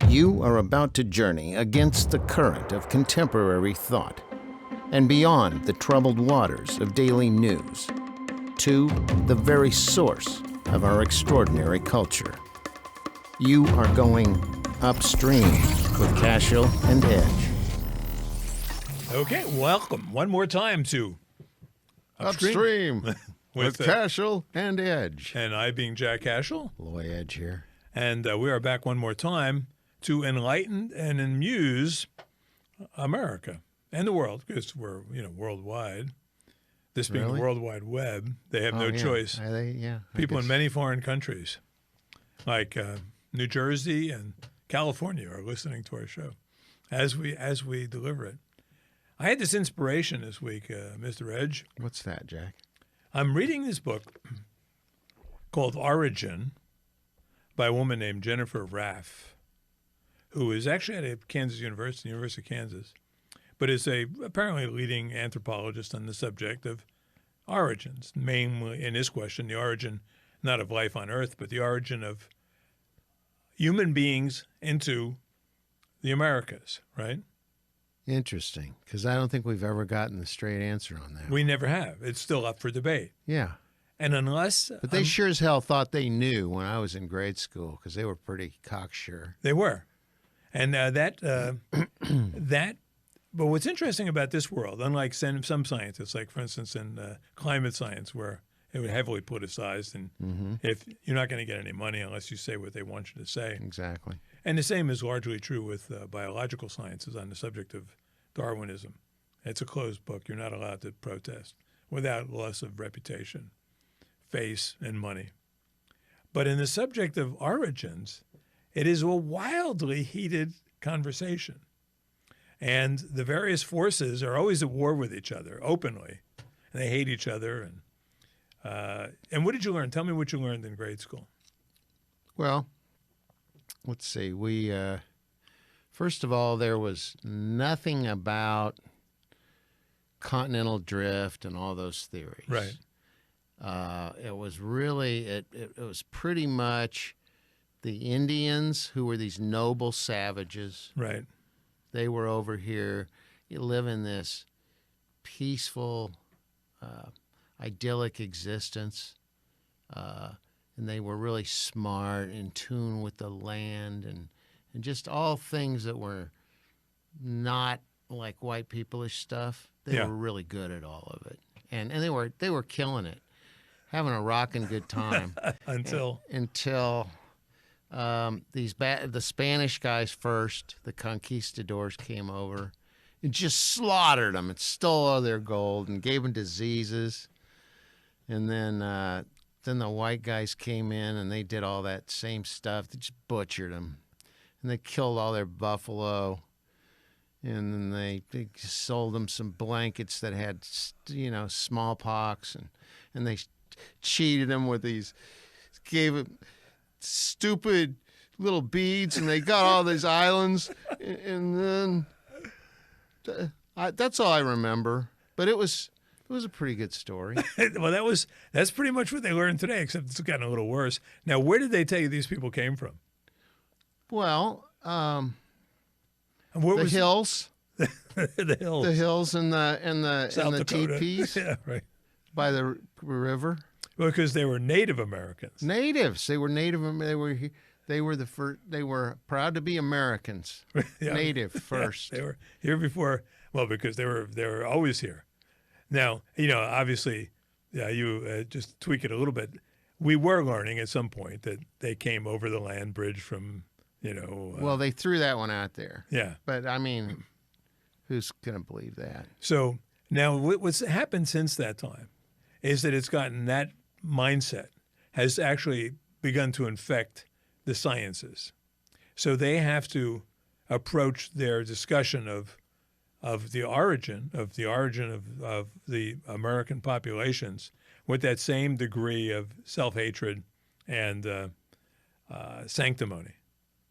You are about to journey against the current of contemporary thought and beyond the troubled waters of daily news to the very source of our extraordinary culture. You are going upstream with Cashill and Edge. Okay, welcome one more time to Upstream with with Cashill and Edge. and I being Jack Cashill, Loy Edge here. and we are back one more time to enlighten and amuse America and the world, because we're worldwide. This being Really? the World Wide Web, they have no Yeah. choice. I People in guess. many foreign countries, like New Jersey and California, are listening to our show as we deliver it. I had this inspiration this week, Mr. Edge. What's that, Jack? I'm reading this book called Origin by a woman named Jennifer Raff, who is actually at Kansas University, University of Kansas, but is apparently a leading anthropologist on the subject of origins, mainly in this question, the origin not of life on Earth, but the origin of human beings into the Americas, right? Interesting, because I don't think we've ever gotten the straight answer on that. We never have. It's still up for debate. Yeah, And unless but they sure as hell thought they knew when I was in grade school, because they were pretty cocksure. they were. And but what's interesting about this world, unlike some scientists, like for instance in climate science, where it was heavily politicized, and if you're not going to get any money unless you say what they want you to say. Exactly. And the same is largely true with biological sciences on the subject of Darwinism. It's a closed book. You're not allowed to protest without loss of reputation, face, and money. But in the subject of origins, it is a wildly heated conversation. And the various forces are always at war with each other openly. And they hate each other. And what did you learn? Tell me what you learned in grade school. Well, let's see. We first of all, there was nothing about continental drift and all those theories. Right. It was really it was pretty much the Indians, who were these noble savages. Right. They were over here. You live in this peaceful, idyllic existence. And they were really smart, in tune with the land, and just all things that were not like white peopleish stuff. They Yeah. were really good at all of it. And they were killing it, having a rocking good time. Until Until the Spanish guys first, the conquistadors, came over and just slaughtered them and stole all their gold and gave them diseases. And then the white guys came in and they did all that same stuff. They just butchered them, and they killed all their buffalo. And then they sold them some blankets that had, smallpox, and they cheated them with these, gave them stupid little beads, and they got all these islands, and then that's all I remember. But it was a pretty good story. well, that's pretty much what they learned today, except it's gotten a little worse. Now, where did they tell you these people came from? Well, And where the was hills, the hills, the hills, and South the Dakota. teepees Yeah, right. by the river. Well, because they were Native Americans. Natives. They were Native. They were the first. They were proud to be Americans. Yeah. Native first. Yeah, they were here before. Well, because they were always here. Now, obviously, you just tweak it a little bit. We were learning at some point that they came over the land bridge from, Well, they threw that one out there. yeah. But I mean, who's gonna believe that? So now what's happened since that time is that it's gotten that mindset has actually begun to infect the sciences. So they have to approach their discussion of the origin of the American populations with that same degree of self-hatred and sanctimony.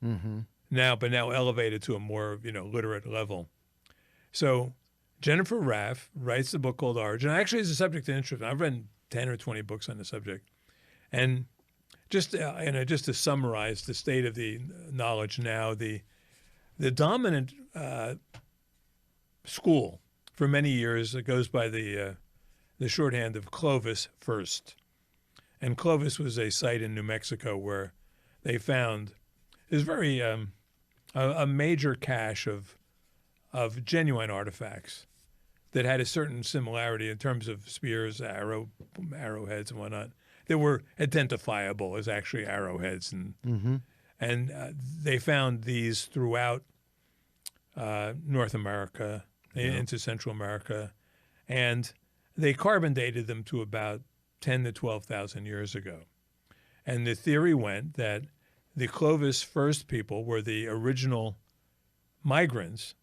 Mm-hmm. Now elevated to a more literate level. So Jennifer Raff writes the book called Origin. Actually, it's a subject of interest. I've read 10 or 20 books on the subject, and just just to summarize the state of the knowledge now, the dominant school for many years goes by the shorthand of Clovis first, and Clovis was a site in New Mexico where they found this very a major cache of genuine artifacts that had a certain similarity in terms of spears, arrowheads, and whatnot, that were identifiable as actually arrowheads, and they found these throughout North America, into Central America, and they carbon dated them to about 10 to 12,000 years ago. And the theory went that the Clovis first people were the original migrants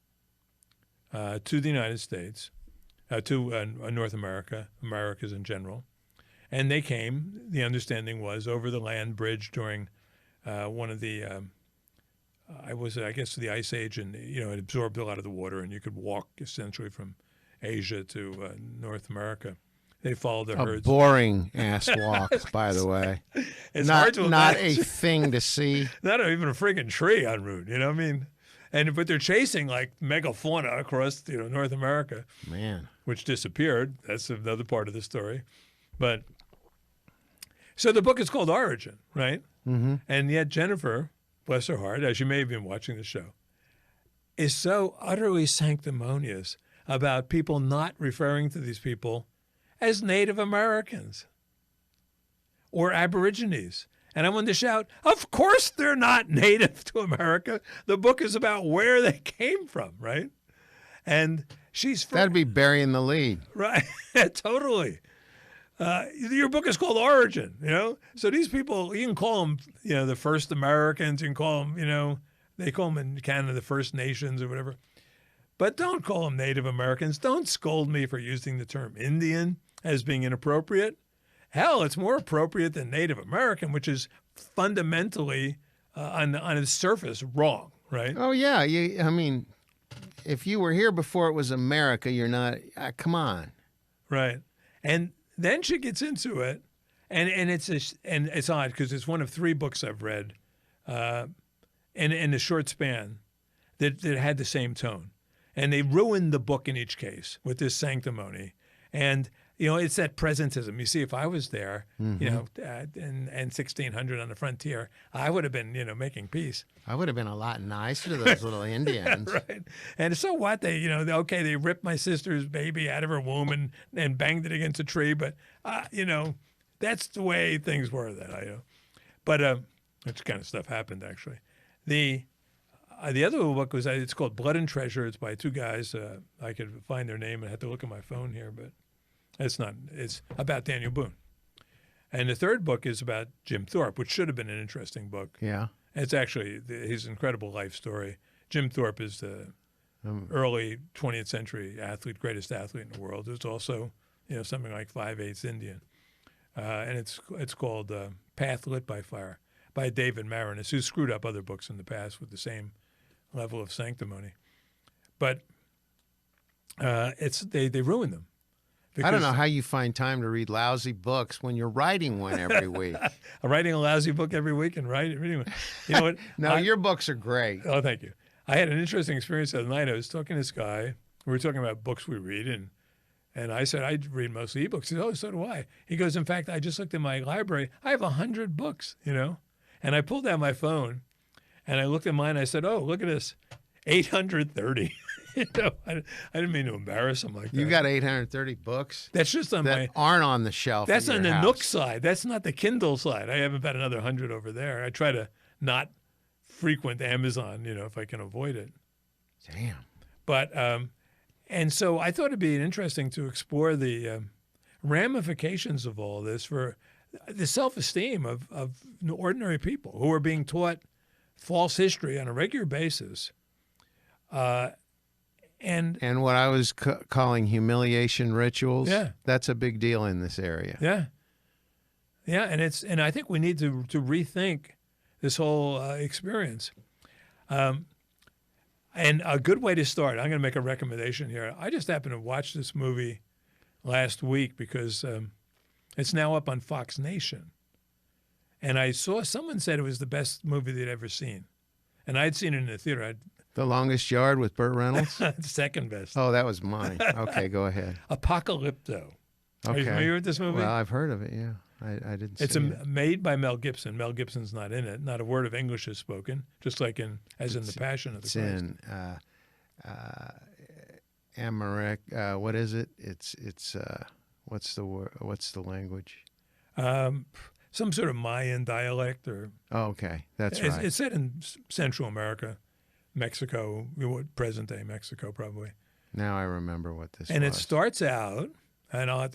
to the United States, to North America, Americas in general. And they came, the understanding was, over the land bridge during one of the, I guess, the Ice Age, and it absorbed a lot of the water, and you could walk essentially from Asia to North America. They followed the herds. A boring ass walk, by the way. It's not, hard to not imagine. a thing to see. Not even a freaking tree en route, you know what I mean? But they're chasing like megafauna across North America, Man. which disappeared. That's another part of the story. But so the book is called Origin, right? Mm-hmm. And yet Jennifer, bless her heart, as you may have been watching the show, is so utterly sanctimonious about people not referring to these people as Native Americans or Aborigines. And I wanted to shout, of course they're not native to America. The book is about where they came from, right? And she's... That'd be burying the lead. Right, totally. Your book is called Origin, So these people, you can call them, the first Americans. You can call them, they call them in Canada the First Nations or whatever. But don't call them Native Americans. Don't scold me for using the term Indian as being inappropriate. Hell, it's more appropriate than Native American, which is fundamentally, on its surface, wrong, right? Oh, yeah. I mean, if you were here before it was America, you're not... come on. Right. And then she gets into it, and it's odd because it's one of 3 books I've read in a short span that had the same tone. And they ruined the book in each case with this sanctimony. And, it's that presentism. You see, if I was there, in 1600 on the frontier, I would have been, making peace. I would have been a lot nicer to those little Indians. Right. And so what? They, they ripped my sister's baby out of her womb and banged it against a tree. But, that's the way things were then. But that kind of stuff happened, actually. The other book was, it's called Blood and Treasure. It's by 2 guys. I could find their name. I had to look at my phone here, but it's not. It's about Daniel Boone. And the 3rd book is about Jim Thorpe, which should have been an interesting book. Yeah. It's actually his incredible life story. Jim Thorpe is the early 20th century athlete, greatest athlete in the world. There's also, something like 5/8 Indian. And it's called Path Lit by Fire by David Marinus, who screwed up other books in the past with the same level of sanctimony. But they ruined them. I don't know how you find time to read lousy books when you're writing one every week. I'm writing a lousy book every week and reading one. You know what? No, your books are great. Oh, thank you. I had an interesting experience the other night. I was talking to this guy. We were talking about books we read, and I said, I read mostly ebooks. He said, oh, so do I. He goes, in fact, I just looked in my library. I have 100 books, And I pulled out my phone, and I looked at mine. I said, oh, look at this, 830. I didn't mean to embarrass him like that. You got 830 books? That's just on that aren't on the shelf. That's on the house. Nook side. That's not the Kindle side. I have about another 100 over there. I try to not frequent Amazon, if I can avoid it. Damn. But and so I thought it'd be interesting to explore the ramifications of all this for the self-esteem of ordinary people who are being taught false history on a regular basis. And what I was calling humiliation rituals. Yeah. That's a big deal in this area. Yeah. Yeah, and I think we need to rethink this whole experience. And a good way to start, I'm going to make a recommendation here. I just happened to watch this movie last week because it's now up on Fox Nation. And I saw someone said it was the best movie they'd ever seen. And I'd seen it in the theater. The Longest Yard with Burt Reynolds? Second best. Oh, that was mine. Okay, go ahead. Apocalypto. Are you Okay. familiar with this movie? Well, I've heard of it, yeah. I didn't see it. Made by Mel Gibson. Mel Gibson's not in it. Not a word of English is spoken, just like in The Passion of the It's Christ. in Amharic. What is it? It's what's the word? What's the language? Some sort of Mayan dialect, or Oh, okay, that's right. it's set in Central America, Mexico, present-day Mexico, probably. Now I remember what this And was. it starts out, and I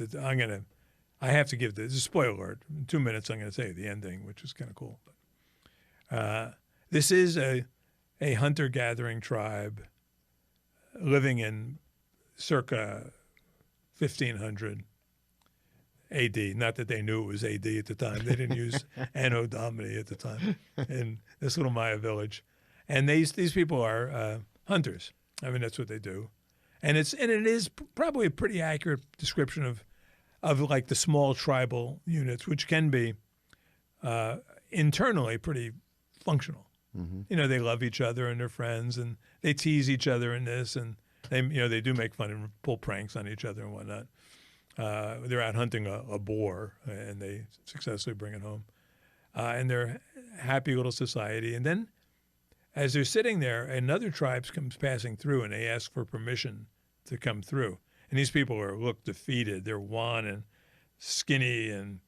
have to give this a spoiler alert. In 2 minutes, I'm going to say the ending, which is kind of cool. But, this is a hunter-gathering tribe living in circa 1500 AD. Not that they knew it was AD at the time. They didn't use Anno Domini at the time in this little Maya village. And these people are hunters. I mean, that's what they do. And it is probably a pretty accurate description of like the small tribal units, which can be internally pretty functional. Mm-hmm. You know, they love each other and they're friends, and they tease each other in this, and they do make fun and pull pranks on each other and whatnot. They're out hunting a boar, and they successfully bring it home. And they're a happy little society. And then as they're sitting there, another tribe comes passing through, and they ask for permission to come through. And these people look defeated. They're wan and skinny and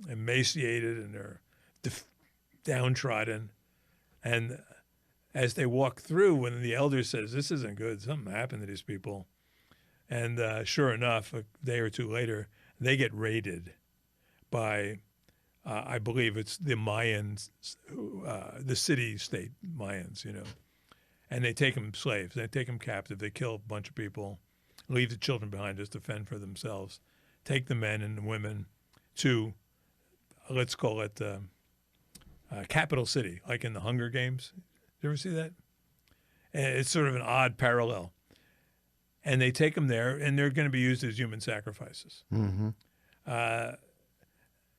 emaciated, and they're downtrodden. And as they walk through, when the elder says, "This isn't good, something happened to these people," and sure enough, a day or two later, they get raided by, I believe it's the Mayans, the city-state Mayans, and they take them slaves. They take them captive. They kill a bunch of people, leave the children behind just to fend for themselves, take the men and the women to, let's call it capital city, like in the Hunger Games. You ever see that? And it's sort of an odd parallel. And they take them there, and they're going to be used as human sacrifices. Mm-hmm.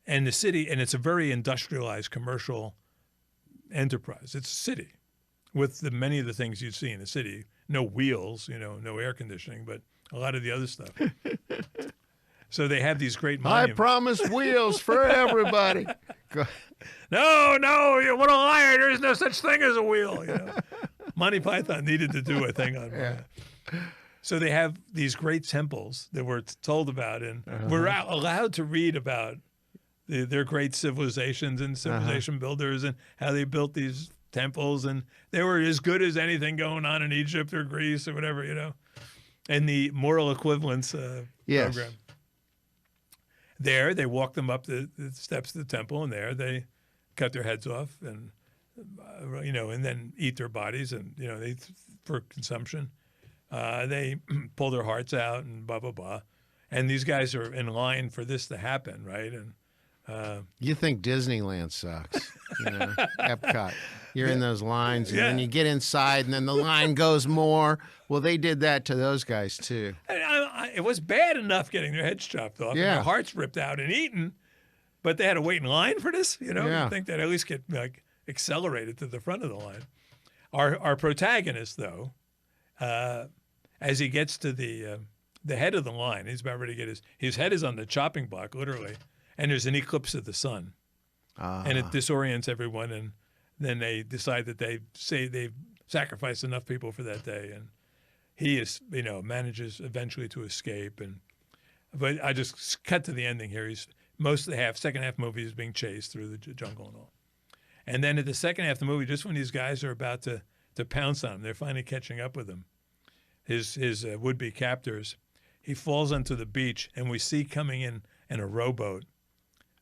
And the city, and it's a very industrialized commercial enterprise. It's a city with many of the things you'd see in a city. No wheels, no air conditioning, but a lot of the other stuff. So they have these great I monuments. promised wheels for everybody. No, what a liar. There is no such thing as a wheel. Monty Python needed to do a thing on that. So they have these great temples that we're told about, and we're allowed to read about their great civilizations and civilization builders and how they built these temples, and they were as good as anything going on in Egypt or Greece or whatever, and the moral equivalence program. There, they walk them up the steps of the temple, and there they cut their heads off, and and then eat their bodies, and they for consumption. They pull their hearts out and blah blah blah, and these guys are in line for this to happen, right? And you think Disneyland sucks, Epcot. You're in those lines, and then you get inside, and then the line goes more. Well, they did that to those guys too. It was bad enough getting their heads chopped off, and their hearts ripped out and eaten, but they had to wait in line for this. I think they'd at least get accelerated to the front of the line. Our protagonist, though, as he gets to the head of the line, he's about ready to get his head is on the chopping block, literally, and there's an eclipse of the sun, and it disorients everyone, and then they decide that they've sacrificed enough people for that day, and he manages eventually to escape, but I just cut to the ending here. He's most of the second half movie is being chased through the jungle and all, and then at the second half of the movie, just when these guys are about to pounce on him, they're finally catching up with him. His would-be captors, he falls onto the beach, and we see coming in a rowboat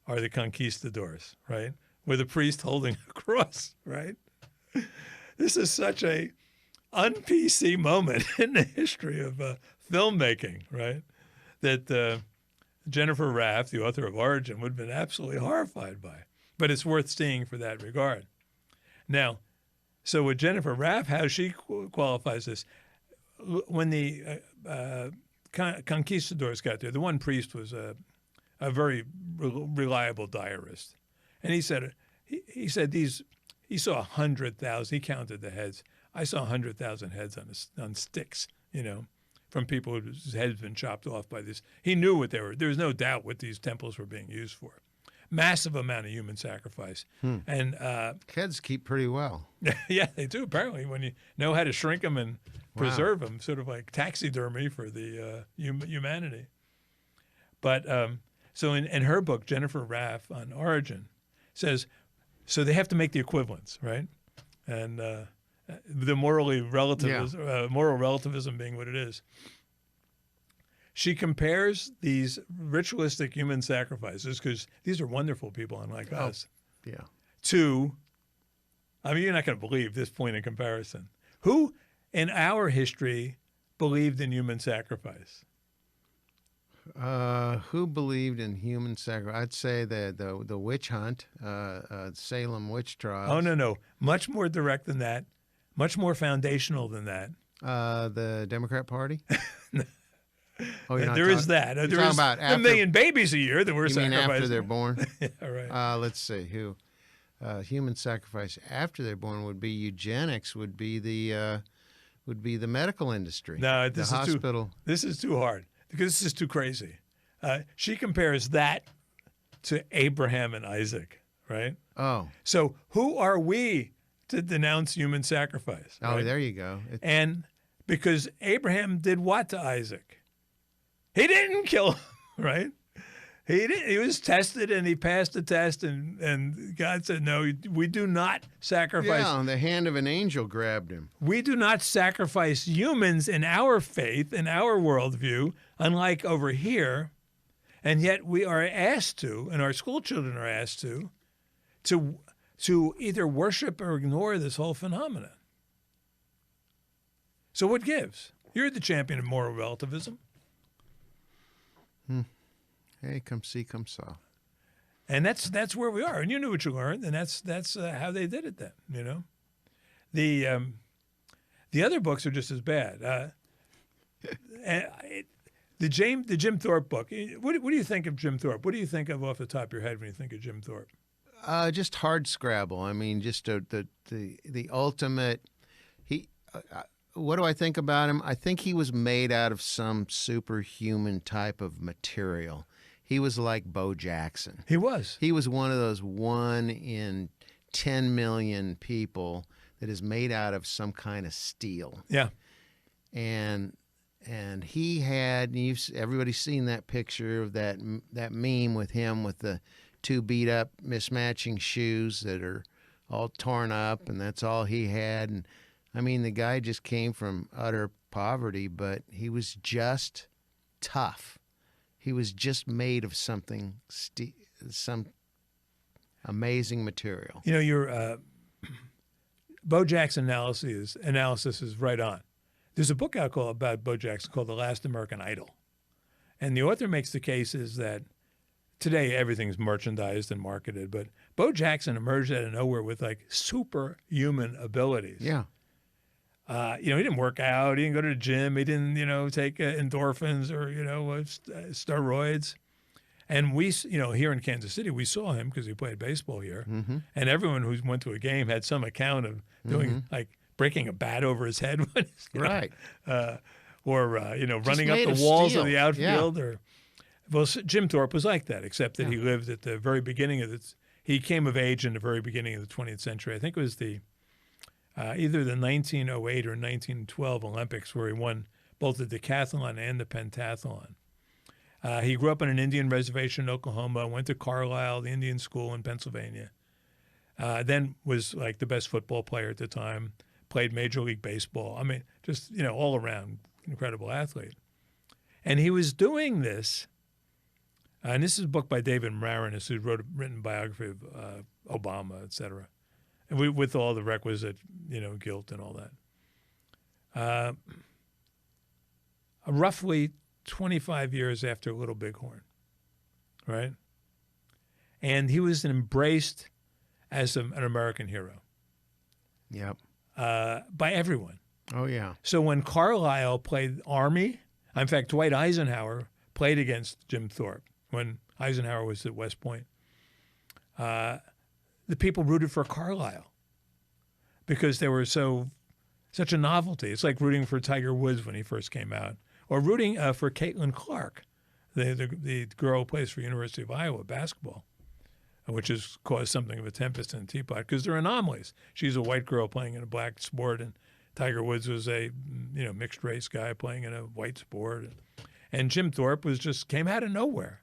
are the conquistadors, right? With a priest holding a cross, right? This is such a un-PC moment in the history of filmmaking, right? That Jennifer Raff, the author of Origin, would have been absolutely horrified by. But it's worth seeing for that regard. Now, so with Jennifer Raff, how she qualifies this, when the conquistadors got there, the one priest was a very reliable diarist. And he said he saw 100,000. He counted the heads. I saw 100,000 heads on sticks, from people whose heads been chopped off by this. He knew what they were. There was no doubt what these temples were being used for. Massive amount of human sacrifice. And heads keep pretty well. yeah, they do apparently when you know how to shrink them and preserve them, sort of like taxidermy for the humanity. But so in her book, Jennifer Raff on Origin says, so they have to make the equivalents, right? And the moral relativism being what it is. She compares these ritualistic human sacrifices, because these are wonderful people unlike us, to, I mean, you're not going to believe this point in comparison. Who in our history believed in human sacrifice? Who believed in human sacrifice? I'd say the witch hunt, Salem witch trials. Oh, no. Much more direct than that. Much more foundational than that. The Democrat Party? Oh, there is that. There is about a million babies a year that were sacrificed. Mean after they're born? Yeah, right. Let's see. Who? Human sacrifice after they're born would be eugenics. Would be the medical industry. No, the hospital. This is too hard because this is too crazy. She compares that to Abraham and Isaac, right? Oh. So who are we to denounce human sacrifice? Oh, right? there you go. And because Abraham did what to Isaac? He didn't kill him, right? He didn't. He was tested and he passed the test, and God said, no, we do not sacrifice. Yeah, the hand of an angel grabbed him. We do not sacrifice humans in our faith, in our worldview, unlike over here. And yet we are asked to, and our school children are asked to either worship or ignore this whole phenomenon. So what gives? You're the champion of moral relativism. Hey, come see, come saw. And that's where we are. And you knew what you learned, and that's how they did it then, The other books are just as bad. The Jim Thorpe book, what do you think of Jim Thorpe? What do you think of off the top of your head when you think of Jim Thorpe? Just hard scrabble. I mean, just the ultimate. What do I think about him? I think he was made out of some superhuman type of material. He was like Bo Jackson. He was. He was one of those 1 in 10 million people that is made out of some kind of steel. Yeah. And he had, everybody's seen that picture of that meme with him with the 2 beat up mismatching shoes that are all torn up, and that's all he had. And I mean, the guy just came from utter poverty, but he was just tough. He was just made of something, some amazing material. Your Bo Jackson analysis is right on. There's a book out about Bo Jackson called The Last American Idol. And the author makes the case is that today everything's merchandised and marketed, but Bo Jackson emerged out of nowhere with like superhuman abilities. Yeah. He didn't work out. He didn't go to the gym. He didn't, take endorphins or, steroids. And we, here in Kansas City, we saw him because he played baseball here. Mm-hmm. And everyone who went to a game had some account of doing, like, breaking a bat over his head. Right. Or running up the walls of the outfield. Yeah. Jim Thorpe was like that, except that he lived at the very beginning of he came of age in the very beginning of the 20th century. I think it was either the 1908 or 1912 Olympics where he won both the decathlon and the pentathlon. He grew up on an Indian reservation in Oklahoma, went to Carlisle, the Indian school in Pennsylvania, then was like the best football player at the time, played Major League Baseball. I mean, just, all around incredible athlete. And he was doing this, and this is a book by David Maraniss, who written a biography of Obama, et cetera. And with all the requisite, guilt and all that. Roughly 25 years after Little Bighorn, right? And he was embraced as an American hero. Yep. By everyone. Oh, yeah. So when Carlisle played Army, in fact, Dwight Eisenhower played against Jim Thorpe when Eisenhower was at West Point. the people rooted for Carlisle because they were such a novelty. It's like rooting for Tiger Woods when he first came out, or rooting for Caitlin Clark, the girl who plays for University of Iowa basketball, which has caused something of a tempest in the teapot because they're anomalies. She's a white girl playing in a black sport, and Tiger Woods was a mixed race guy playing in a white sport, and Jim Thorpe came out of nowhere,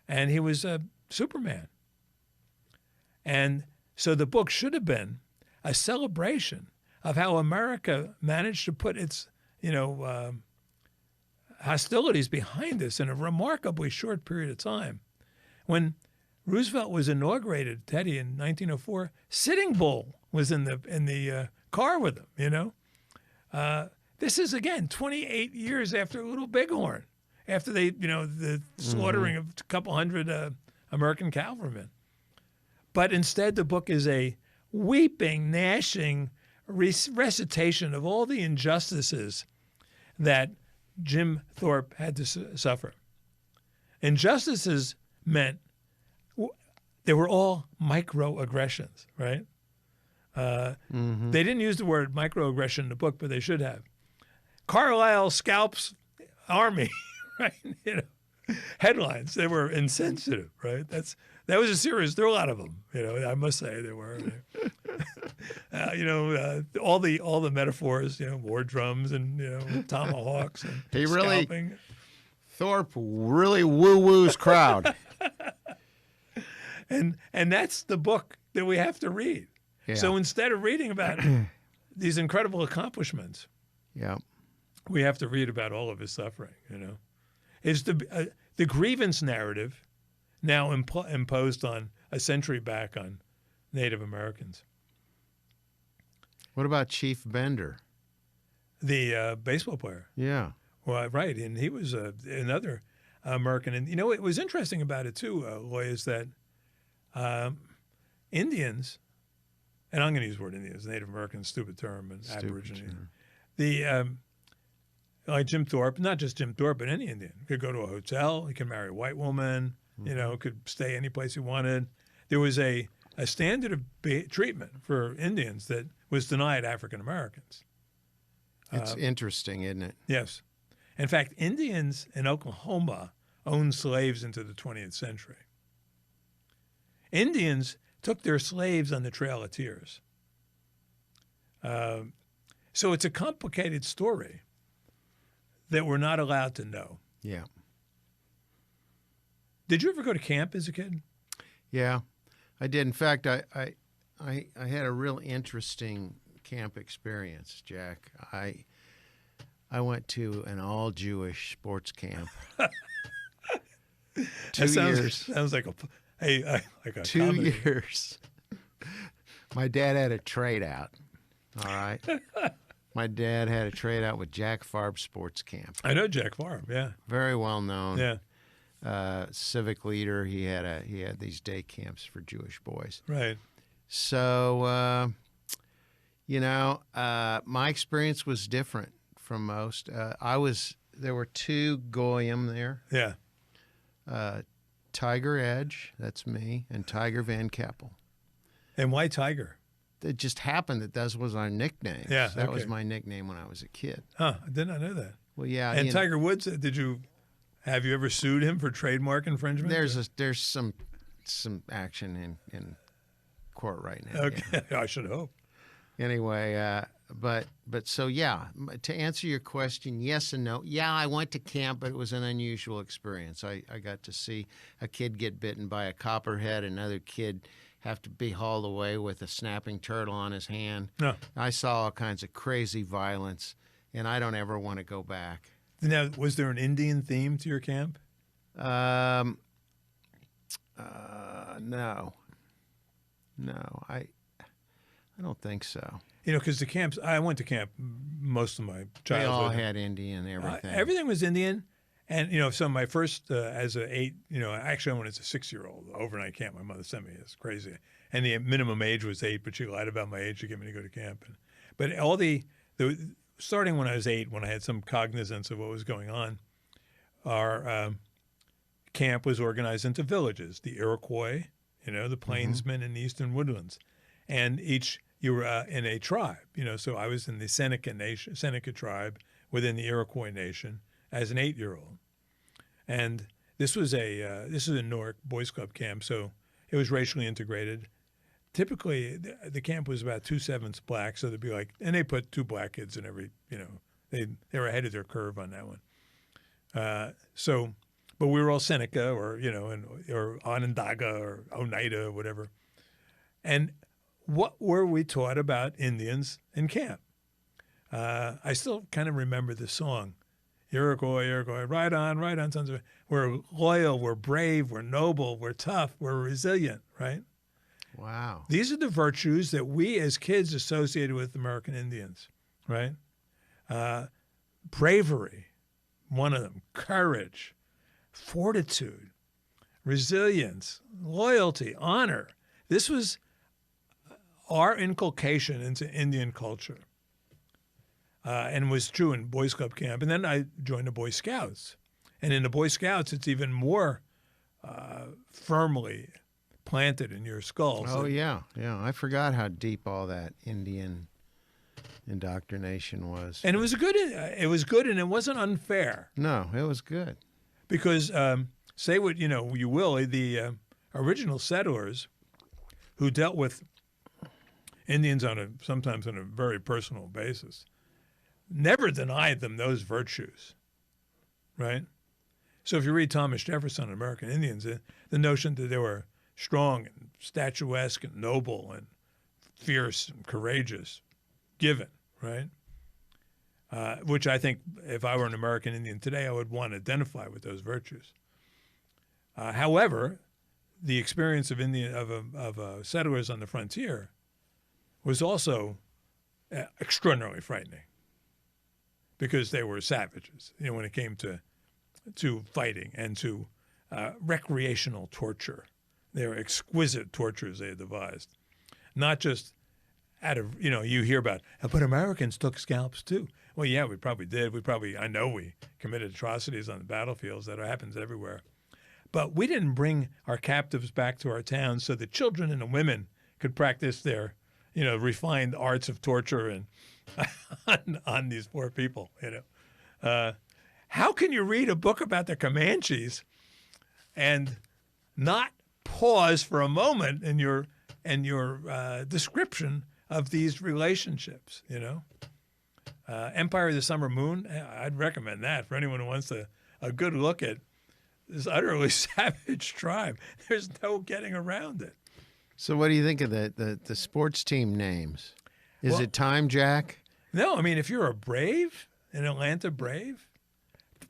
and he was a Superman. And so the book should have been a celebration of how America managed to put its hostilities behind us in a remarkably short period of time. When Roosevelt was inaugurated, Teddy, in 1904, Sitting Bull was in the car with him. This is again 28 years after Little Bighorn, after the slaughtering of a couple hundred American cavalrymen. But instead, the book is a weeping, gnashing recitation of all the injustices that Jim Thorpe had to suffer. Injustices meant they were all microaggressions, right? They didn't use the word microaggression in the book, but they should have. Carlisle scalps army, right? Headlines. They were insensitive, right? That was a series. There were a lot of them. I must say there were. All the metaphors. War drums and tomahawks and scalping. Thorpe really woo-woos crowd. And that's the book that we have to read. Yeah. So instead of reading about these incredible accomplishments, we have to read about all of his suffering. It's the grievance narrative now imposed on a century back on Native Americans. What about Chief Bender? The baseball player. Yeah. Well, right. And he was another American. And, what was interesting about it, too, Loy, is that Indians, and I'm going to use the word Indians, Native Americans, stupid term, and Aborigines. Like Jim Thorpe, not just Jim Thorpe, but any Indian could go to a hotel. He could marry a white woman. Could stay any place he wanted. There was a standard of treatment for Indians that was denied African Americans. It's interesting, isn't it? Yes. In fact, Indians in Oklahoma owned slaves into the 20th century. Indians took their slaves on the Trail of Tears. So it's a complicated story that we're not allowed to know. Yeah. Did you ever go to camp as a kid? Yeah, I did. In fact, I had a real interesting camp experience, Jack. I went to an all-Jewish sports camp. 2 years. Sounds like a 2 comedy. years. My dad had a trade out. All right. My dad had a trade out with Jack Farb Sports Camp. I know Jack Farb. Yeah. Very well known. Yeah. Civic leader. He had these day camps for Jewish boys. Right. So my experience was different from most. There were two goyim there. Yeah. Tiger Edge, that's me, and Tiger Van Keppel. And why Tiger? It just happened that was our nickname. Yeah, that was my nickname when I was a kid. Huh? I did not know that. Well, yeah. And Tiger Woods, have you ever sued him for trademark infringement? There's some action in court right now. Okay, yeah. I should hope. Anyway, but so yeah, to answer your question, yes and no. Yeah, I went to camp, but it was an unusual experience. I got to see a kid get bitten by a copperhead, another kid have to be hauled away with a snapping turtle on his hand. No. I saw all kinds of crazy violence, and I don't ever want to go back. Now, was there an Indian theme to your camp? No. I don't think so. Because the camps, I went to camp most of my childhood. They all had Indian everything. Everything was Indian. And, so my first, as an 8, actually when I was a 6-year-old, overnight camp, my mother sent me. It's crazy. And the minimum age was 8, but she lied about my age to get me to go to camp. But all starting when I was 8, when I had some cognizance of what was going on, our camp was organized into villages. The Iroquois the plainsmen in the eastern woodlands. And you were in a tribe, so I was in the Seneca tribe within the Iroquois Nation as an 8-year-old. And this was a Newark Boys Club camp, so it was racially integrated. Typically, the camp was about 2/7 black, so there'd be and they put 2 black kids in every, they were ahead of their curve on that one. But we were all Seneca or Onondaga or Oneida or whatever. And what were we taught about Indians in camp? I still kind of remember the song, Iroquois, Iroquois, ride on, sons of. We're loyal, we're brave, we're noble, we're tough, we're resilient, right? Wow. These are the virtues that we as kids associated with American Indians, right? Bravery, one of them, courage, fortitude, resilience, loyalty, honor. This was our inculcation into Indian culture, and was true in Boys Club camp. And then I joined the Boy Scouts. And in the Boy Scouts, it's even more firmly planted in your skulls. Oh, yeah. I forgot how deep all that Indian indoctrination was. And it was good, and it wasn't unfair. No, it was good. Because say what you will, the original settlers who dealt with Indians sometimes on a very personal basis never denied them those virtues, right? So if you read Thomas Jefferson on American Indians, the notion that they were strong and statuesque and noble and fierce and courageous, given, right? Which I think if I were an American Indian today, I would want to identify with those virtues. However, the experience of settlers on the frontier was also extraordinarily frightening because they were savages, when it came to fighting and to recreational torture. They were exquisite tortures they had devised, not just out of, you hear about, but Americans took scalps too. Well, yeah, we probably did. I know we committed atrocities on the battlefields. That happens everywhere. But we didn't bring our captives back to our towns so the children and the women could practice their, refined arts of torture and on these poor people, How can you read a book about the Comanches and not pause for a moment in your description of these relationships? Empire of the Summer Moon. I'd recommend that for anyone who wants a good look at this utterly savage tribe. There's no getting around it. So, what do you think of the sports team names? Is it time, Jack? No, I mean, if you're a Brave, an Atlanta Brave.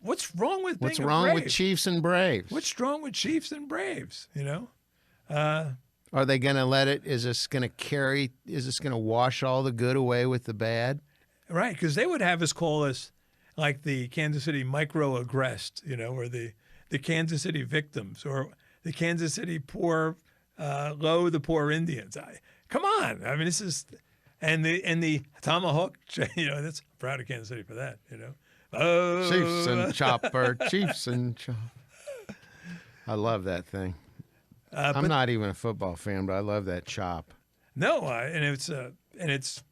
What's wrong with being a Brave? What's wrong with Chiefs and Braves? What's wrong with Chiefs and Braves? Are they going to let it? Is this going to wash all the good away with the bad? Right, because they would have us call us like the Kansas City microaggressed, or the Kansas City victims, or the Kansas City poor, the poor Indians. Come on, I mean, this is, and the tomahawk. That's I'm proud of Kansas City for that. Chiefs and chopper, Chiefs and chopper. I love that thing. I'm not even a football fan, but I love that chop. No, and it's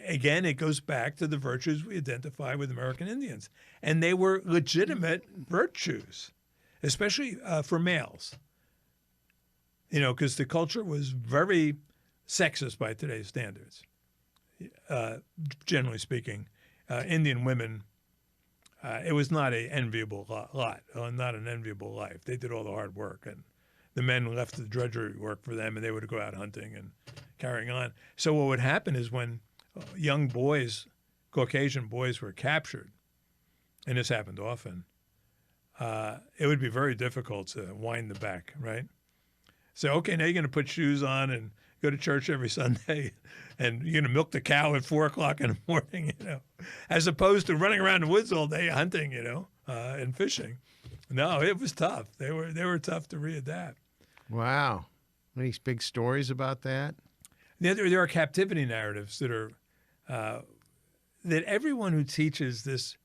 again, it goes back to the virtues we identify with American Indians, and they were legitimate virtues, especially for males. Because the culture was very sexist by today's standards. Generally speaking, Indian women. It was not an enviable not an enviable life. They did all the hard work, and the men left the drudgery work for them, and they would go out hunting and carrying on. So what would happen is when young boys, Caucasian boys, were captured, and this happened often, it would be very difficult to wind them back, right? So, okay, now you're going to put shoes on and go to church every Sunday, and you're going to milk the cow at 4 o'clock in the morning, as opposed to running around the woods all day hunting, and fishing. No, it was tough. They were tough to readapt. Wow. Any big stories about that? There are captivity narratives that are that everyone who teaches this,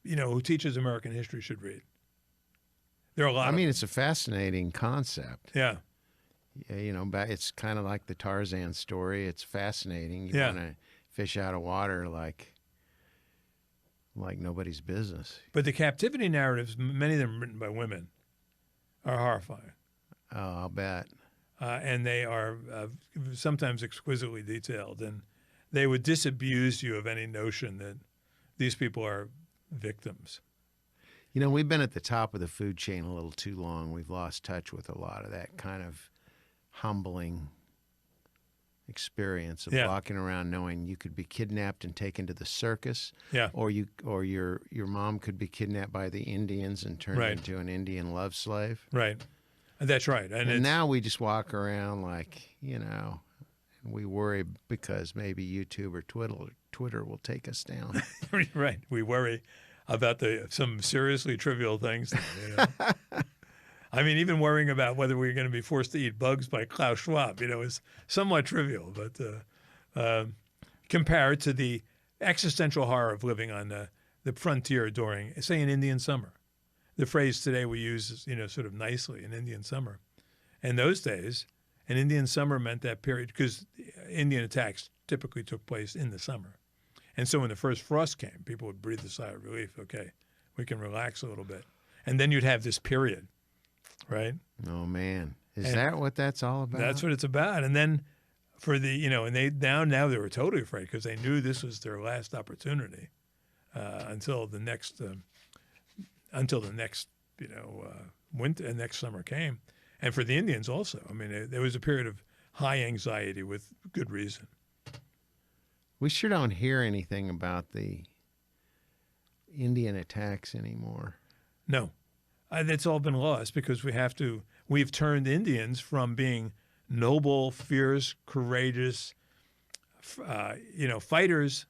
who teaches American history should read. There are a lot. I mean, it's a fascinating concept. Yeah. Yeah, it's kind of like the Tarzan story. It's fascinating. You Yeah. want to fish out of water like nobody's business. But the captivity narratives, many of them written by women, are horrifying. Oh, I'll bet. And they are sometimes exquisitely detailed. And they would disabuse you of any notion that these people are victims. We've been at the top of the food chain a little too long. We've lost touch with a lot of that kind of humbling experience of walking around knowing you could be kidnapped and taken to the circus, or your mom could be kidnapped by the Indians and turned into an Indian love slave. Right. That's right. And now we just walk around like, and we worry because maybe YouTube or Twitter will take us down. Right. We worry about some seriously trivial things. I mean, even worrying about whether we're going to be forced to eat bugs by Klaus Schwab, is somewhat trivial, but compared to the existential horror of living on the frontier during, say, an Indian summer. The phrase today we use, sort of nicely, an Indian summer. In those days, an Indian summer meant that period because Indian attacks typically took place in the summer. And so when the first frost came, people would breathe a sigh of relief. Okay, we can relax a little bit. And then you'd have this period, right? Oh, man. Is that what that's all about? That's what it's about. And then for the, and they now they were totally afraid because they knew this was their last opportunity until the next winter and next summer came. And for the Indians also, I mean, there was a period of high anxiety with good reason. We sure don't hear anything about the Indian attacks anymore. No, it's all been lost because we've turned Indians from being noble, fierce, courageous, fighters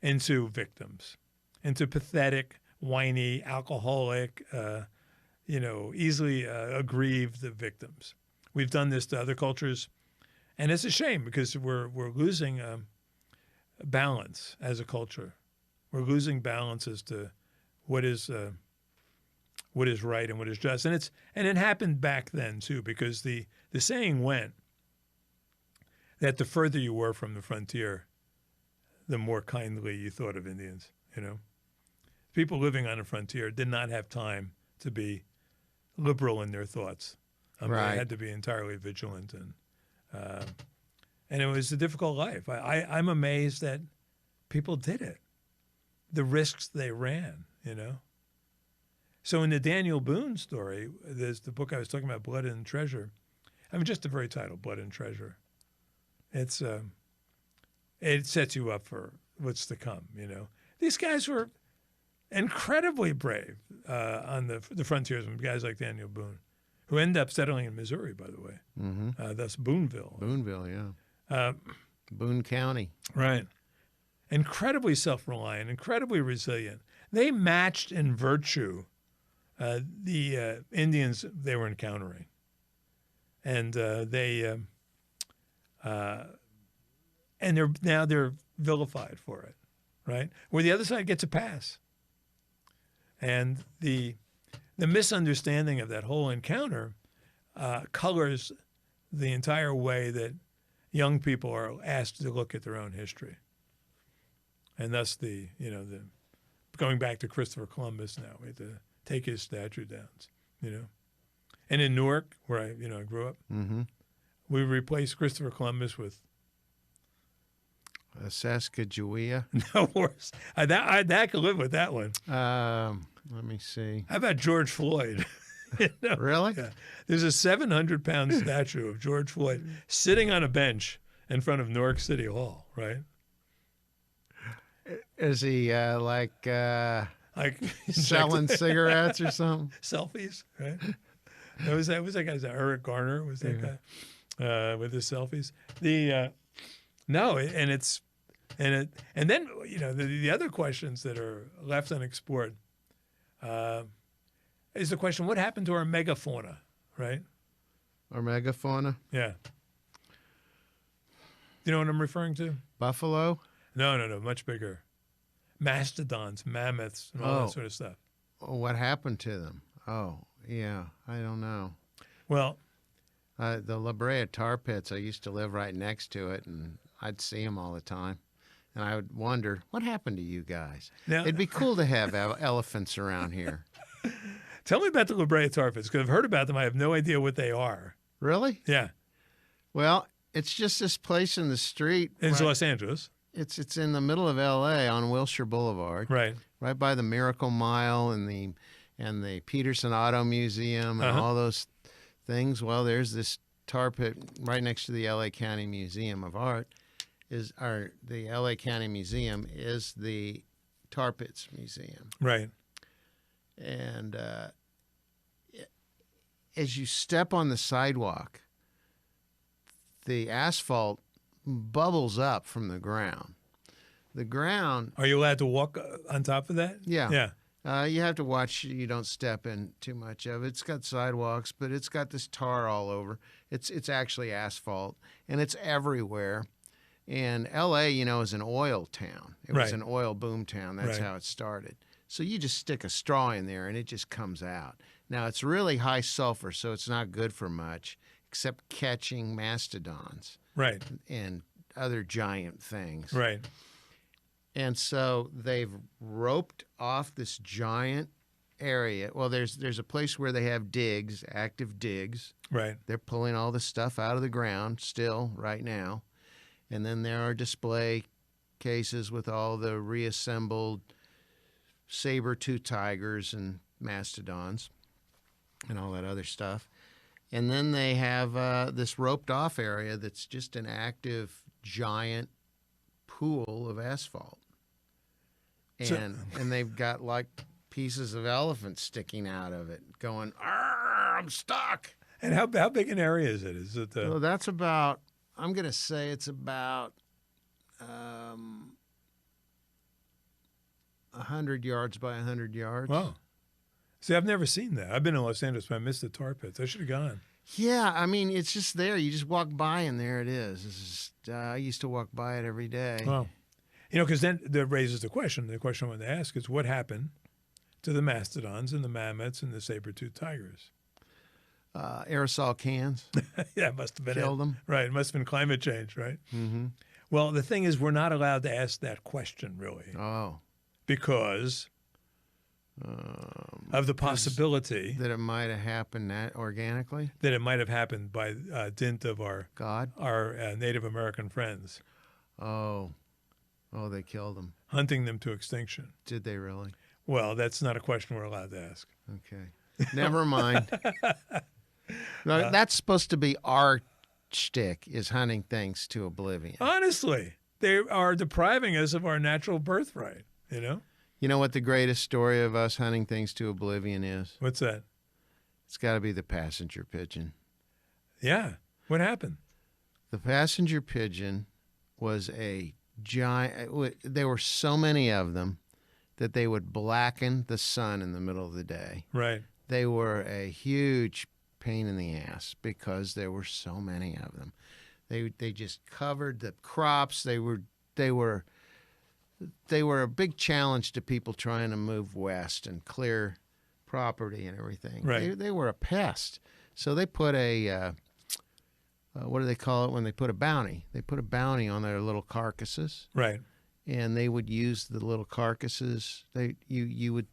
into victims, into pathetic, whiny, alcoholic, easily aggrieved victims. We've done this to other cultures, and it's a shame because we're losing balance as a culture. We're losing balance as to what is right and what is just, and it happened back then too because the saying went that the further you were from the frontier, the more kindly you thought of Indians. People living on the frontier did not have time to be liberal in their thoughts. They had to be entirely vigilant, and it was a difficult life. I'm amazed that people did it, the risks they ran, So in the Daniel Boone story, there's the book I was talking about, Blood and Treasure. I mean, just the very title, Blood and Treasure. It sets you up for what's to come, These guys were incredibly brave on the frontiers, guys like Daniel Boone, who ended up settling in Missouri, by the way. Mm-hmm. That's Booneville. Booneville, yeah. Boone County. Right. Incredibly self-reliant, incredibly resilient. They matched in virtue the Indians they were encountering. And they're vilified for it, right? Where the other side gets a pass. And the misunderstanding of that whole encounter colors the entire way that young people are asked to look at their own history. And thus the going back to Christopher Columbus now, we have to take his statue down, And in Newark, where I grew up, mm-hmm. we replaced Christopher Columbus with Sacagawea. No worse. I could live with that one. Let me see. How about George Floyd? Really? Yeah. There's a 700-pound statue of George Floyd sitting on a bench in front of Newark City Hall, right? Is he like selling exactly. cigarettes or something? Selfies, right? Was that guy? Eric Garner was that guy with his selfies? And then the other questions that are left unexplored is the question: what happened to our megafauna, right? Our megafauna? Yeah. You know what I'm referring to? Buffalo? No, much bigger. Mastodons, mammoths, and all that sort of stuff. Oh, what happened to them? Oh, yeah, I don't know. Well, The La Brea tar pits, I used to live right next to it, and I'd see them all the time. And I would wonder, what happened to you guys? Now, It'd be cool to have elephants around here. tell me about the La Brea tar pits, because I've heard about them. I have no idea what they are. Really? Yeah. Well, it's just this place in the street. In right- Los Angeles. It's in the middle of L.A. on Wilshire Boulevard, Right. right by the Miracle Mile and the Peterson Auto Museum and all those things. Well, there's this tar pit right next to the L.A. County Museum of Art. The L.A. County Museum is the tar pits museum. Right. And as you step on the sidewalk, the asphalt bubbles up from the ground. The ground, Are you allowed to walk on top of that? yeah. Yeah. You have to watch you don't step in too much of it. It's got sidewalks, but it's got this tar all over. It's actually asphalt, and it's everywhere. And L.A., is an oil town. It was Right. an oil boom town. That's Right. how it started. So you just stick a straw in there, and it just comes out. Now, it's really high sulfur, so it's not good for much, except catching mastodons Right. and other giant things. Right. And so they've roped off this giant area. Well, there's a place where they have digs, active digs. Right. They're pulling all the stuff out of the ground still right now. And then there are display cases with all the reassembled saber-tooth tigers and mastodons and all that other stuff. And then they have this roped-off area that's just an active giant pool of asphalt. And they've got like pieces of elephants sticking out of it, going, "Arr, I'm stuck." And how big an area is it? Is it So that's about, I'm going to say it's about 100 yards by 100 yards. Wow. See, I've never seen that. I've been in Los Angeles, but I missed the tar pits. I should have gone. Yeah, I mean, it's just there. You just walk by, and there it is. It's just, I used to walk by it every day. Wow. Because then that raises the question. The question I wanted to ask is what happened to the mastodons and the mammoths and the saber-toothed tigers? Aerosol cans Yeah, it must have been killed them. Right. It must have been climate change, right? Mm-hmm. Well, the thing is, we're not allowed to ask that question, really, Oh. because of the possibility That it might have happened that organically? that it might have happened by dint of our God? Native American friends Oh. Oh, they killed them. hunting them to extinction. Did they really? Well, that's not a question we're allowed to ask. Okay. Never mind. No, that's supposed to be our shtick, is hunting things to oblivion. Honestly, they are depriving us of our natural birthright, you know? You know what the greatest story of us hunting things to oblivion is? What's that? It's got to be the passenger pigeon. Yeah. What happened? The passenger pigeon was a giant. There were so many of them that they would blacken the sun in the middle of the day. Right. They were a huge pain in the ass because there were so many of them. They just covered the crops. They were a big challenge to people trying to move west and clear property and everything. Right. They were a pest. So they put a what do they call it when they put a bounty? They put a bounty on their little carcasses, Right. and they would use the little carcasses. You would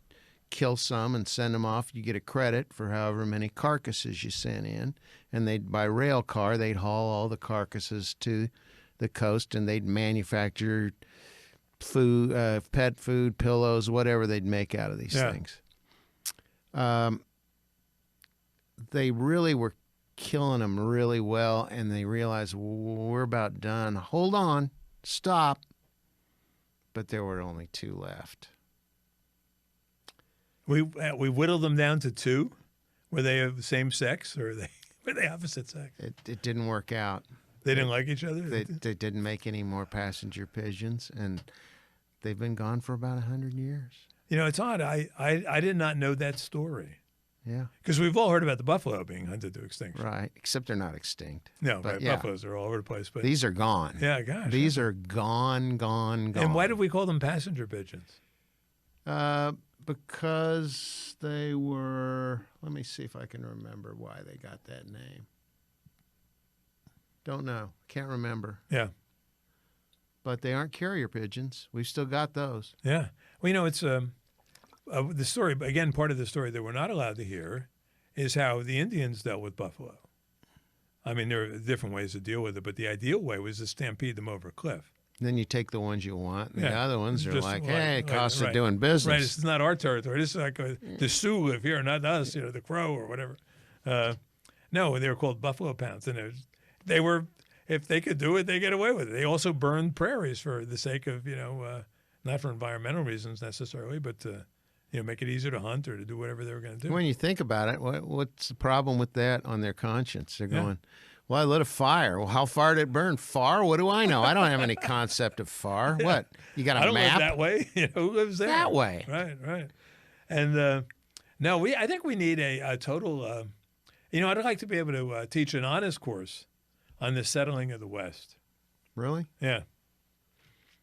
kill some and send them off. You get a credit for however many carcasses you sent in, and by rail car they'd haul all the carcasses to the coast, and they'd manufacture food, pet food, pillows, whatever they'd make out of these things. They really were killing them really well, and they realized, we're about done. Hold on, stop. But there were only 2 left. We whittled them down to 2. Were they of the same sex or were they opposite sex? It didn't work out. They didn't like each other? They didn't make any more passenger pigeons, and they've been gone for about 100 years. You know, it's odd. I did not know that story. Yeah, Because we've all heard about the buffalo being hunted to extinction. right. Except they're not extinct. No, But right, yeah. buffaloes are all over the place. But These are gone. yeah, gosh. These are gone. And why did we call them passenger pigeons? Because they were. Let me see if I can remember why they got that name. Don't know. Can't remember. Yeah. But they aren't carrier pigeons. We've still got those. Yeah. Well, it's the story, again, part of the story that we're not allowed to hear is how the Indians dealt with buffalo. I mean, there are different ways to deal with it, but the ideal way was to stampede them over a cliff. Then you take the ones you want, and the other ones are Just like, hey, cost of doing Right, business. it's not our territory. This is like the Sioux live here, not us, the Crow or whatever. No, they were called buffalo pounds, and they were, if they could do it, they get away with it. They also burned prairies for the sake of, not for environmental reasons necessarily, but to, make it easier to hunt or to do whatever they were going to do. When you think about it, what's the problem with that on their conscience? They're going, well, I lit a fire. Well, how far did it burn? Far? What do I know? I don't have any concept of far. What? You got a I don't map? live that way. Who lives there? That way. Right. And no, I think we need a total. I'd like to be able to teach an honest course on the settling of the West. Really? Yeah.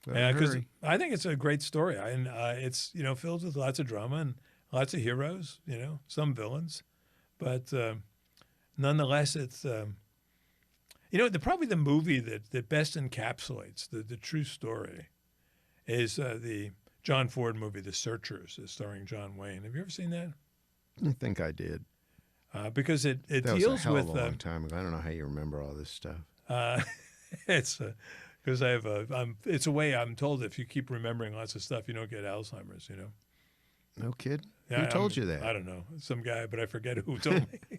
Better Because hurry. I think it's a great story, and it's filled with lots of drama and lots of heroes. Some villains, but nonetheless, it's probably the movie that best encapsulates the true story is the John Ford movie, The Searchers, starring John Wayne. Have you ever seen that? I think I did. Because it That deals was a hell with of a long time ago. I don't know how you remember all this stuff. it's because I have it's a way I'm told if you keep remembering lots of stuff, you don't get Alzheimer's. No kid? Yeah, Who told you that? I don't know. Some guy, but I forget who told me.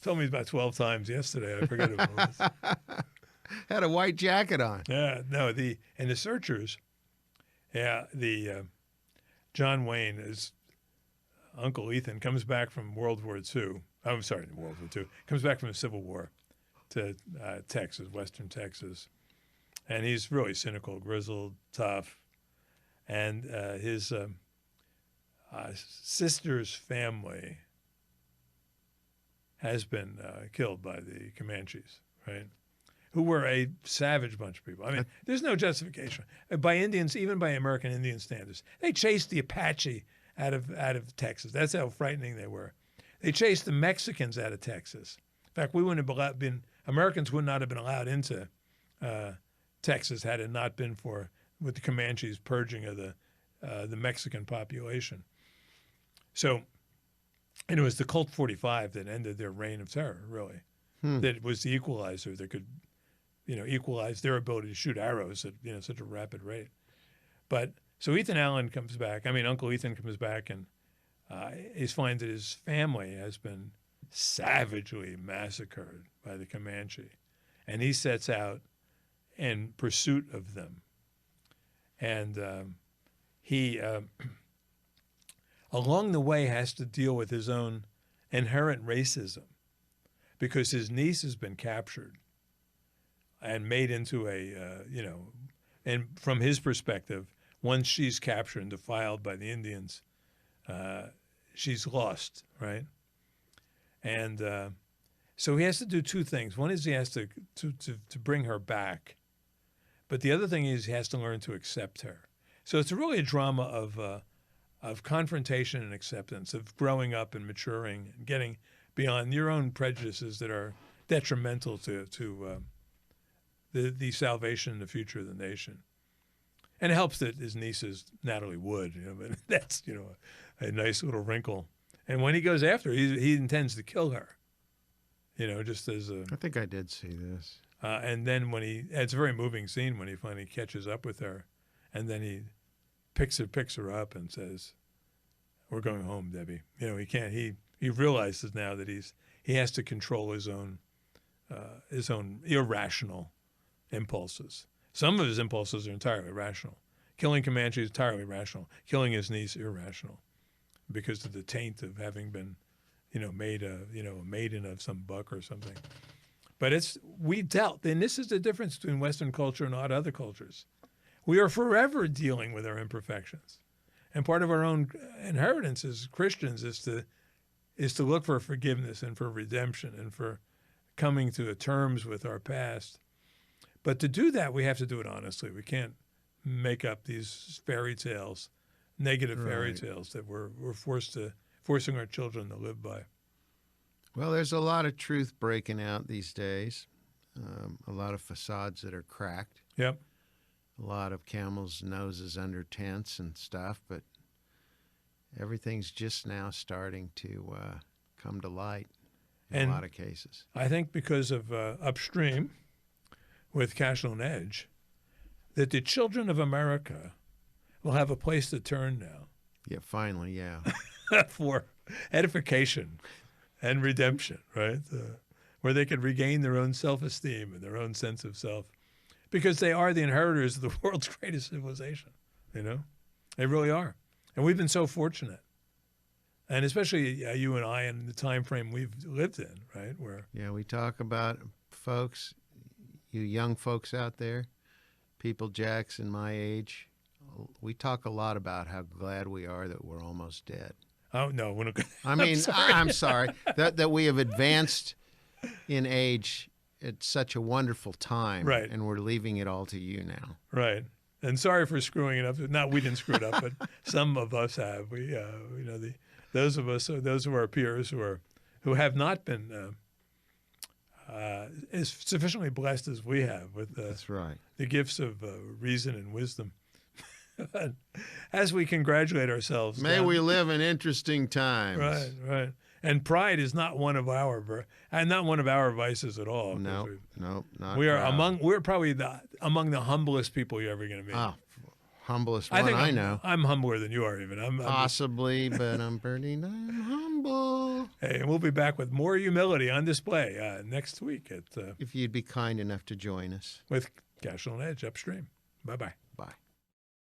Told me about 12 times yesterday. I forget who it was. Had a white jacket on. Yeah, no. The Searchers. Yeah, the John Wayne is Uncle Ethan comes back from World War II. I'm sorry, World War II. Comes back from the Civil War to Texas, Western Texas, and he's really cynical, grizzled, tough, and his sister's family has been killed by the Comanches, right? Who were a savage bunch of people. I mean, there's no justification by Indians, even by American Indian standards. They chased the Apache out of Texas. That's how frightening they were. They chased the Mexicans out of Texas. In fact, we wouldn't have Americans would not have been allowed into Texas had it not been for with the Comanches purging of the Mexican population. So, and it was the Colt 45 that ended their reign of terror. Really, that was the equalizer that could, equalize their ability to shoot arrows at such a rapid rate. But so Ethan Allen comes back. I mean, Uncle Ethan comes back and he finds that his family has been savagely massacred by the Comanche, and he sets out in pursuit of them. And he, along the way, has to deal with his own inherent racism because his niece has been captured and made into and from his perspective, once she's captured and defiled by the Indians, she's lost, right? And so he has to do two things. One is he has to bring her back, but the other thing is he has to learn to accept her. So it's really a drama of confrontation and acceptance, of growing up and maturing and getting beyond your own prejudices that are detrimental to the salvation and the future of the nation. And it helps that his niece is Natalie Wood, but that's, a nice little wrinkle. And when he goes after her, he intends to kill her, just as a... I think I did see this. And then it's a very moving scene when he finally catches up with her, and then he picks her up and says, "We're going home, Debbie." He can't. He realizes now that he has to control his own irrational impulses. Some of his impulses are entirely rational. Killing Comanche is entirely rational. Killing his niece irrational, because of the taint of having been, made a maiden of some buck or something. But and this is the difference between Western culture and odd other cultures. We are forever dealing with our imperfections, and part of our own inheritance as Christians is to look for forgiveness and for redemption and for coming to terms with our past. But to do that, we have to do it honestly. We can't make up these fairy tales, negative fairy tales that we're forcing our children to live by. Well, there's a lot of truth breaking out these days. a lot of facades that are cracked, Yep. a lot of camels' noses under tents and stuff, but everything's just now starting to come to light in And a lot of cases. I think because of Upstream with Cashill and Edge, that the children of America will have a place to turn now Yeah, finally, yeah. for edification and redemption, right? Where they can regain their own self-esteem and their own sense of self, because they are the inheritors of the world's greatest civilization. You know, they really are, and we've been so fortunate, and especially you and I in the time frame we've lived in, right? Where Yeah, we talk about folks, you young folks out there, people Jackson my age. We talk a lot about how glad we are that we're almost dead. oh no, we're not, I mean, sorry. I'm sorry that we have advanced in age at such a wonderful time, Right. and we're leaving it all to you now. Right. And sorry for screwing it up. Not we didn't screw it up, but some of us have. We, those of us, those of our peers who have not been as sufficiently blessed as we have with That's right. the gifts of reason and wisdom. As we congratulate ourselves, May down- we live in interesting times. Right, right. And pride is not one of our vices at all. 'cause No, no, not we are proud. we're probably among the humblest people you're ever going to meet. Oh, humblest one I think I know. I'm humbler than you are even. I'm just- Possibly, but I'm pretty damn humble. hey, and we'll be back with more humility on display next week If you'd be kind enough to join us. with Cashill and Edge Upstream. Bye-bye. Bye.